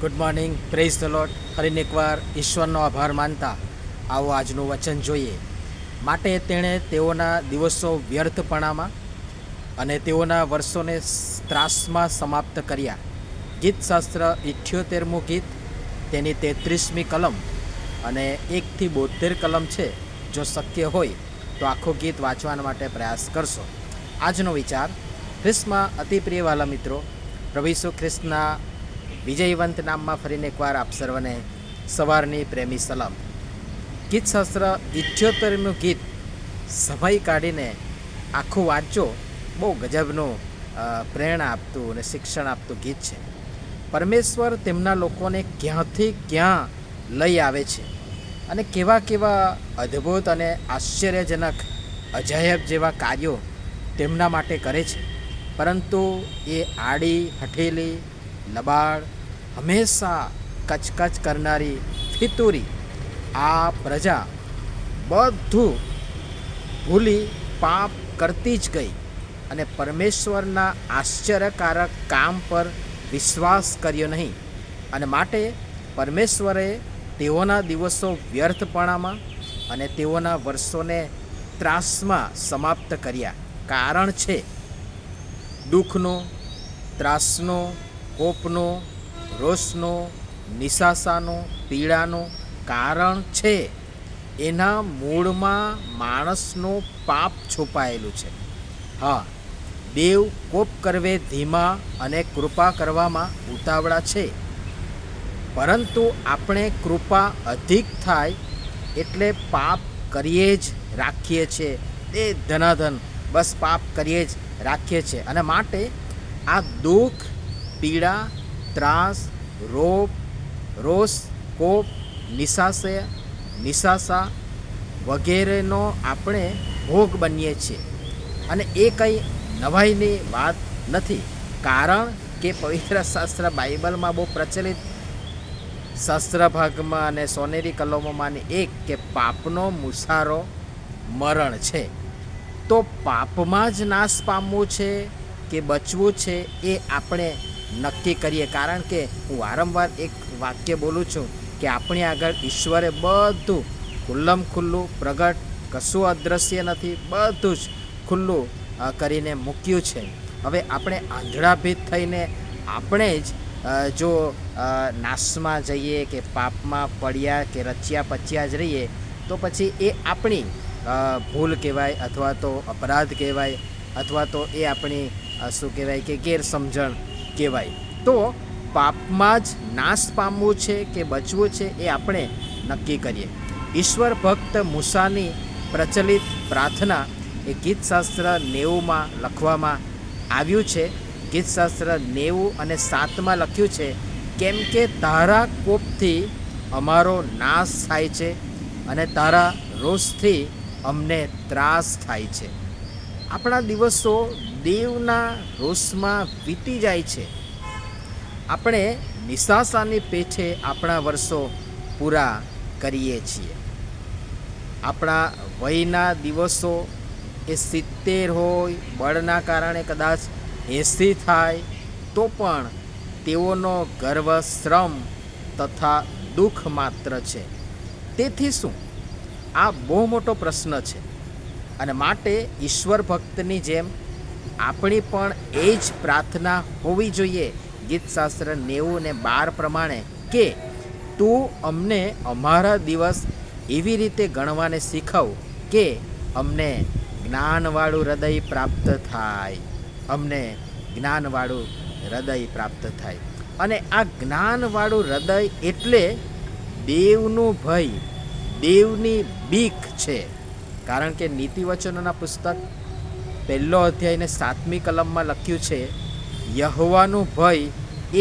Good morning, praise the lord. ફરીને એકવાર ઈશ્વરનો આભાર માનતા આવો આજનું વચન જોઈએ. માટે તેણે તેઓના દિવસો વ્યર્થપણામાં અને તેઓના વર્ષોને ત્રાસમાં સમાપ્ત કર્યા. ગીતશાસ્ત્ર 78મું ગીત, તેની 33મી કલમ અને 1 થી 72 કલમ છે. જો શક્ય હોય તો આખું ગીત વાંચવા માટે પ્રયાસ કરશો. આજનો વિચાર: ખ્રિસ્તમાં અતિ પ્રિય વાલા મિત્રો, પ્રભુ ઈસુ ખ્રિસ્તના વિજયવંત નામમાં ફરીને એકવાર આપ સર્વને સવારની પ્રેમી સલામ. ગીતશાસ્ત્ર 78મું ગીત સમય કાઢીને આખું વાંચો. બહુ ગજબનું પ્રેરણા આપતું અને શિક્ષણ આપતું ગીત છે. પરમેશ્વર તેમના લોકોને ક્યાંથી ક્યાં લઈ આવે છે અને કેવા કેવા અદ્ભુત અને આશ્ચર્યજનક અજાયબ જેવા કાર્યો તેમના માટે કરે છે. પરંતુ એ આડી હઠેલી, લબાડ, હંમેશા કચકચ કરનારી ફિતુરી આ પ્રજા બધું ભૂલી પાપ કરતી જ ગઈ અને પરમેશ્વરના આશ્ચર્યકારક કામ પર વિશ્વાસ કર્યો નહીં. અને માટે પરમેશ્વરે તેઓના દિવસો વ્યર્થપણામાં અને તેઓના વર્ષોને ત્રાસમાં સમાપ્ત કર્યા. કારણ છે દુઃખનો, ત્રાસનો, કોપનો, રોષનો, નિશાસાનો, પીડાનો કારણ છે એના મૂળમાં માણસનો પાપ છુપાયેલું છે. હા, દેવ કોપ કરવે ધીમા અને કૃપા કરવામાં ઉતાવળા છે, પરંતુ આપણે કૃપા અધિક થાય એટલે પાપ કરીએ જ રાખીએ છીએ. એ ધનાધન બસ પાપ કરીએ જ રાખીએ છીએ. અને માટે આ દુઃખ, પીડા, ત્રાસ, રોષ, કોપ, નિશાસા વગેરેનો આપણે ભોગ બનીએ છીએ. અને એ કંઈ નવાઈની વાત નથી, કારણ કે પવિત્ર શાસ્ત્ર બાઇબલમાં બહુ પ્રચલિત શાસ્ત્ર ભાગમાં અને સોનેરી કલમોમાંની એક કે પાપનો મુસારો મરણ છે. તો પાપમાં જ નાશ પામવું છે કે બચવું છે એ આપણે નક્કી કરીએ. કારણ કે હું વારંવાર એક વાક્ય બોલું છું કે આપણી આગળ ઈશ્વરે બધું ખુલ્લું પ્રગટ, કશું અદૃશ્ય નથી, બધું જ ખુલ્લું કરીને મૂક્યું છે. હવે આપણે આંધળાભીત થઈને આપણે જ જો નાશમાં જઈએ કે પાપમાં પડ્યા કે રચ્યા પચ્યા જ રહીએ તો પછી એ આપણી ભૂલ કહેવાય, અથવા તો અપરાધ કહેવાય, અથવા તો એ આપણી શું કહેવાય કે ગેરસમજણ કહેવાય. તો પાપમાં જ નાશ પામવું છે કે બચવું છે એ આપણે નક્કી કરીએ. ઈશ્વર ભક્ત મૂસાની પ્રચલિત પ્રાર્થના એ ગીતશાસ્ત્ર 90માં લખવામાં આવ્યું છે. ગીતશાસ્ત્ર 90 અને 7માં લખ્યું છે, કેમ કે તારા કોપથી અમારો નાશ થાય છે અને તારા રોષથી અમને ત્રાસ થાય છે. આપણા દિવસો દેવના રોષમાં વીતી જાય છે. આપણે નિશાસાની પેઠે આપણા વર્ષો પૂરા કરીએ છીએ. આપણા વયના દિવસો એ 70 હોય, બળના કારણે કદાચ 80 થાય તો પણ તેઓનો ગર્વ, શ્રમ તથા દુઃખ માત્ર છે. તેથી શું? આ બહુ મોટો પ્રશ્ન છે. અને માટે ઈશ્વર ભક્તની જેમ આપણી પણ એ જ પ્રાર્થના હોવી જોઈએ ગીતશાસ્ત્ર 90 અને 12 પ્રમાણે કે તું અમને અમારા દિવસ એવી રીતે ગણવાને શીખવ કે અમને જ્ઞાનવાળું હૃદય પ્રાપ્ત થાય. અમને જ્ઞાનવાળું હૃદય પ્રાપ્ત થાય. અને આ જ્ઞાનવાળું હૃદય એટલે દેવનું ભય, દેવની બીક છે. કારણ કે નીતિવચનોના પુસ્તક 1 અધ્યાયને 7મી કલમમાં લખ્યું છે, યહોવાનું ભય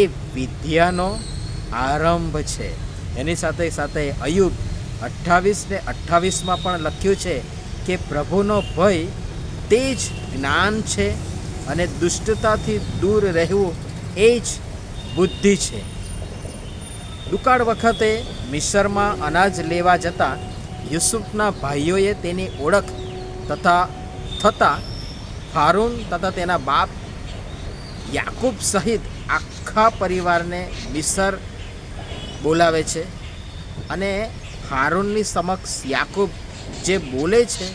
એ વિદ્યાનો આરંભ છે. એની સાથે સાથે અયુબ 28 ને 28માં પણ લખ્યું છે કે પ્રભુનો ભય તે જ જ્ઞાન છે અને દુષ્ટતાથી દૂર રહેવું એ જ બુદ્ધિ છે. દુકાળ વખતે મિસરમાં અનાજ લેવા જતાં યુસુફના ભાઈઓએ તેની ઓળખ થતાં હારૂન તથા તેના બાપ યાકૂબ સહિત આખા પરિવારને મિસર બોલાવે છે અને હારૂનની સમક્ષ યાકૂબ જે બોલે છે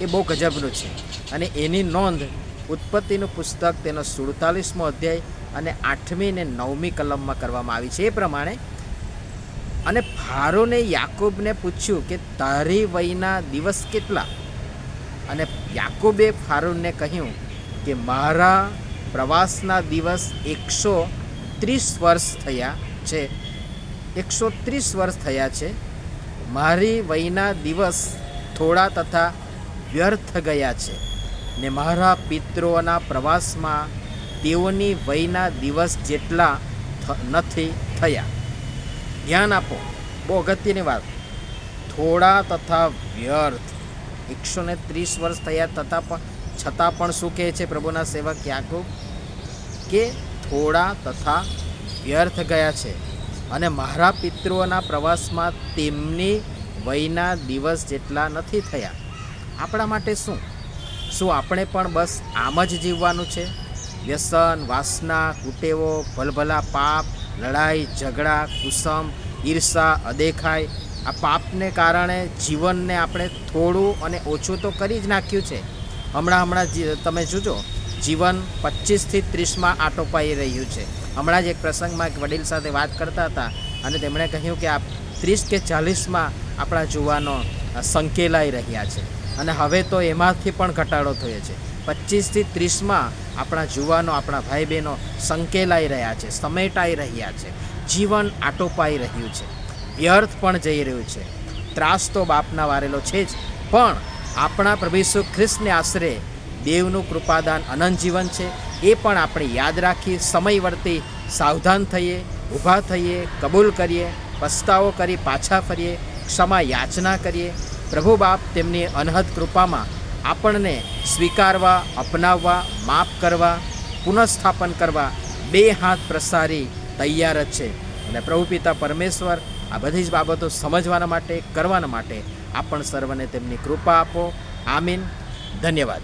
એ બહુ ગજબનું છે. અને એની નોંધ ઉત્પત્તિનું પુસ્તક તેનો 47મો અધ્યાય અને 8મી ને 9મી કલમમાં કરવામાં આવી છે. એ પ્રમાણે અને ફારોને યાકૂબને પૂછ્યું કે તારી વયના દિવસ કેટલા? અને યાકૂબે ફારૂનને કહ્યું કે મારા પ્રવાસના દિવસ 130 વર્ષ થયા છે. 130 વર્ષ થયા છે. મારી વયના દિવસ થોડા તથા વ્યર્થ ગયા છે ને મારા પિતૃઓના પ્રવાસમાં તેઓની વયના દિવસ જેટલા નથી થયા. ધ્યાન આપો, બહુ અગત્યની વાત. થોડા તથા વ્યર્થ. 130 વર્ષ થયા છતાં પણ શું કહે છે પ્રભુના સેવક યાકૂબ કે થોડા તથા વ્યર્થ ગયા છે અને મારા પિતૃઓના પ્રવાસમાં તેમની વયના દિવસ જેટલા નથી થયા. આપણા માટે શું આપણે પણ બસ આમ જ જીવવાનું છે? વ્યસન, વાસના, કુટેવો, ભલભલા પાપ, લડાઈ, ઝઘડા, કુસમ, ઈર્ષા, અદેખાઈ, આ પાપને કારણે જીવનને આપણે થોડું અને ઓછું તો કરી જ નાખ્યું છે. હમણાં તમે જોજો, જીવન 25થી 30માં આટોપાઈ રહ્યું છે. હમણાં જ એક પ્રસંગમાં એક વડીલ સાથે વાત કરતા હતા અને તેમણે કહ્યું કે આ 30 કે 40માં આપણા જુવાનો સંકેલાઈ રહ્યા છે અને હવે તો એમાંથી પણ ઘટાડો થયો છે. 25થી 30માં આપણા જુવાનો, આપણા ભાઈ બહેનો સંકેલાઈ રહ્યા છે, સમેટાઈ રહ્યા છે. જીવન આટોપાઈ રહ્યું છે, વ્યર્થ પણ જઈ રહ્યું છે. ત્રાસ તો બાપના વારેલો છે જ, પણ આપણા પ્રભુ ઈસુ ખ્રિસ્તને આશરે દેવનું કૃપાદાન અનંત જીવન છે. એ પણ આપણે યાદ રાખી સમય વર્તી સાવધાન થઈએ, ઊભા થઈએ, કબૂલ કરીએ, પસ્તાવો કરી પાછા ફરીએ, ક્ષમા યાચના કરીએ. પ્રભુ બાપ તેમની અનહદ કૃપામાં આપણને સ્વીકારવા, અપનાવવા, માફ કરવા, પુનઃસ્થાપન કરવા 2 હાથ પ્રસારી તૈયાર જ છે. અને પ્રભુ પિતા પરમેશ્વર આ બધી જ બાબતો સમજવાના માટે, કરવાના માટે આપણ સર્વને તેમની કૃપા આપો. આમીન. ધન્યવાદ.